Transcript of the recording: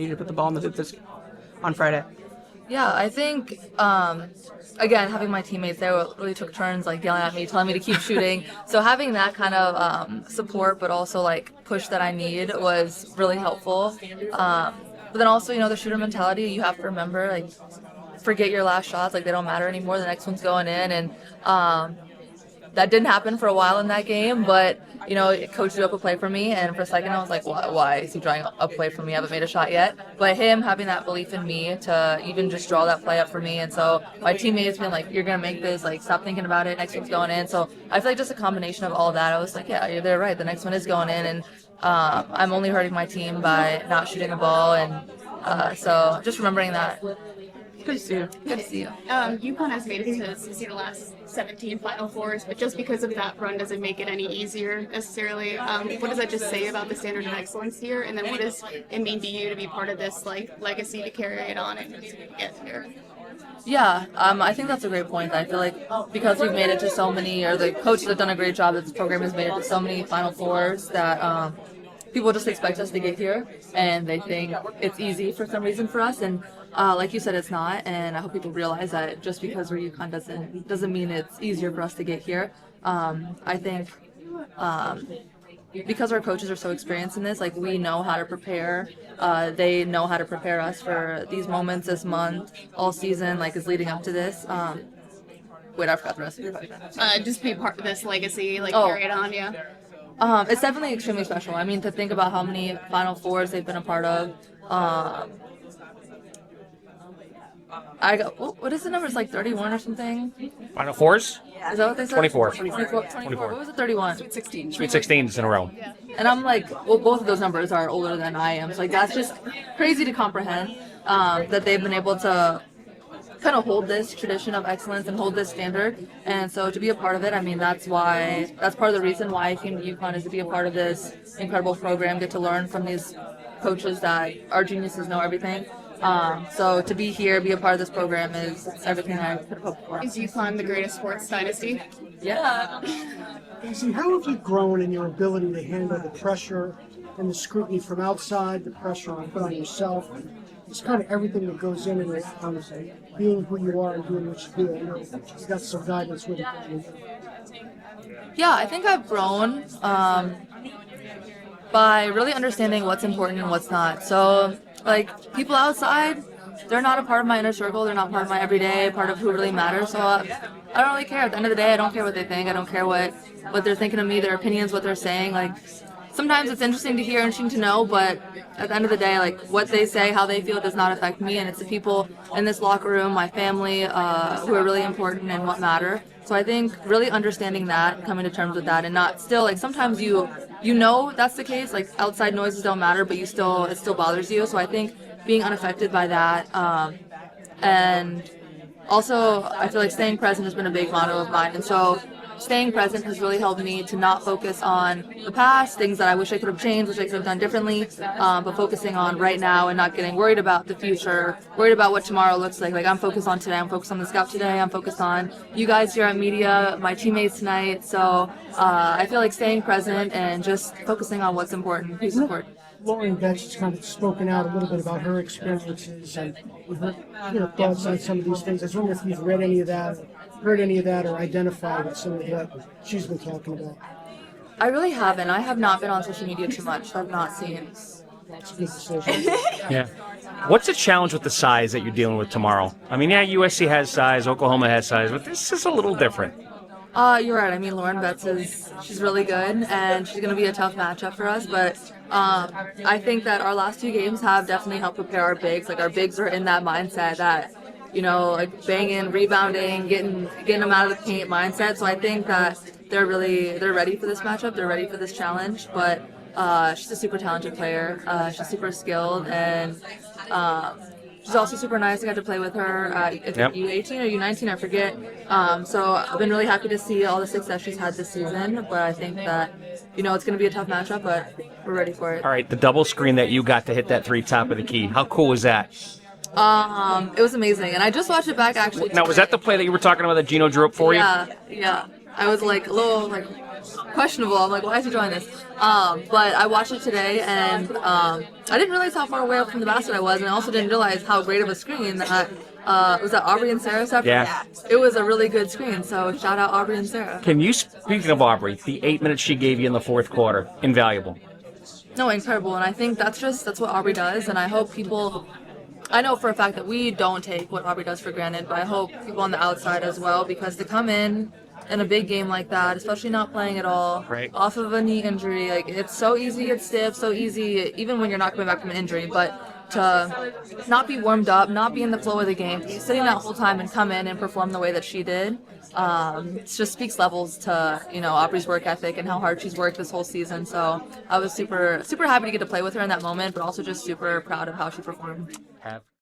to put the ball in the hoop on Friday? Yeah, I think, again, having my teammates there really took turns, like, yelling at me, telling me to keep shooting. So having that kind of support, but also, like, push that I need was really helpful. But then also, the shooter mentality, you have to remember, like, forget your last shots. Like, they don't matter anymore. The next one's going in. And that didn't happen for a while in that game, but coach drew up a play for me, and for a second I was like, why is he drawing a play for me? I haven't made a shot yet. But him having that belief in me to even just draw that play up for me, and so my teammates being like, you're gonna make this, like, stop thinking about it, next one's going in. So I feel like just a combination of all of that, I was like, yeah, they're right, the next one is going in, and I'm only hurting my team by not shooting the ball, and so just remembering that. Good to see you. Good to see you. UConn has made it to the last 17 Final Fours, but just because of that run doesn't make it any easier necessarily. What does that just say about the standard of excellence here? And then what does it mean to you to be part of this legacy to carry it on and to get here? Yeah, I think that's a great point. I feel like because we've made it to so many, or the coaches have done a great job that this program has made it to so many Final Fours that people just expect us to get here, and they think it's easy for some reason for us. And like you said, it's not. And I hope people realize that just because we're UConn doesn't mean it's easier for us to get here. I think because our coaches are so experienced in this, like, we know how to prepare. They know how to prepare us for these moments this month, all season, like, is leading up to this. Wait, I forgot the rest of your question. Just be part of this legacy, carry it on, yeah. It's definitely extremely special. I mean, to think about how many Final Fours they've been a part of. What is the number? It's like 31 or something. Final Fours? Is that what they said? 24. 24. What was it? 31. Sweet 16s in a row. And I'm like, well, both of those numbers are older than I am. So, like, that's just crazy to comprehend that they've been able to kind of hold this tradition of excellence and hold this standard. And so to be a part of it, I mean, that's part of the reason why I came to UConn, is to be a part of this incredible program, get to learn from these coaches that are geniuses, know everything. So to be here, be a part of this program is everything I could have hoped for. Is UConn the greatest sports dynasty? Yeah. Azzi, how have you grown in your ability to handle the pressure and the scrutiny from outside, the pressure you put on yourself, and it's kind of everything that goes in it, being who you are and doing what you do? I know you got some guidance with it. Yeah, I think I've grown by really understanding what's important and what's not. So, like, people outside, they're not a part of my inner circle. They're not part of my everyday, part of who really matters. So I don't really care. At the end of the day, I don't care what they think. I don't care what they're thinking of me, their opinions, what they're saying. Like, sometimes it's interesting to hear, interesting to know, but at the end of the day, like, what they say, how they feel does not affect me. And it's the people in this locker room, my family, who are really important and what matter. So I think really understanding that, coming to terms with that, and not still, like, sometimes you know that's the case, like, outside noises don't matter, but it still bothers you. So I think being unaffected by that, and also I feel like staying present has been a big motto of mine. And so staying present has really helped me to not focus on the past, things that I wish I could have changed, wish I could have done differently, but focusing on right now and not getting worried about the future, worried about what tomorrow looks like. Like, I'm focused on today, I'm focused on the scout today, I'm focused on you guys here at media, my teammates tonight. So I feel like staying present and just focusing on what's important, who's important. Lauren Betts has kind of spoken out a little bit about her experiences and her thoughts on some of these things. I was wondering if you've read any of that, heard any of that, or identified with some of what she's been talking about. I really haven't. I have not been on social media too much. I've not seen. That's a good decision. Yeah. What's the challenge with the size that you're dealing with tomorrow? I mean, yeah, USC has size, Oklahoma has size, but this is a little different. You're right. I mean, Lauren Betts she's really good, and she's going to be a tough matchup for us. But I think that our last two games have definitely helped prepare our bigs. Like, our bigs are in that mindset that, like, banging, rebounding, getting them out of the paint mindset. So I think that they're ready for this matchup. They're ready for this challenge. But she's a super talented player. She's super skilled, and she's also super nice. I got to play with her U18 or U19, I forget. So I've been really happy to see all the success she's had this season. But I think that, it's going to be a tough matchup, but we're ready for it. All right, the double screen that you got to hit that three top of the key. How cool was that? It was amazing, and I just watched it back actually. Now, was that the play that you were talking about that Gino drew up for you? Yeah. I was like a little like questionable. I'm like, why is he drawing this? But I watched it today, and I didn't realize how far away up from the basket I was, and I also didn't realize how great of a screen that was that Aubrey and Sarah set. Yeah. It was a really good screen. So shout out Aubrey and Sarah. Can you, speaking of Aubrey, the 8 minutes she gave you in the fourth quarter, invaluable. No, incredible, and I think that's what Aubrey does, and I hope people. I know for a fact that we don't take what Aubrey does for granted, but I hope people on the outside as well, because to come in a big game like that, especially not playing at all, Right. off of a knee injury, like it's so easy, it's stiff, so easy, even when you're not coming back from an injury, but to not be warmed up, not be in the flow of the game, sitting that whole time and come in and perform the way that she did, it just speaks levels to, you know, Aubrey's work ethic and how hard she's worked this whole season. So I was super happy to get to play with her in that moment, but also just super proud of how she performed. Have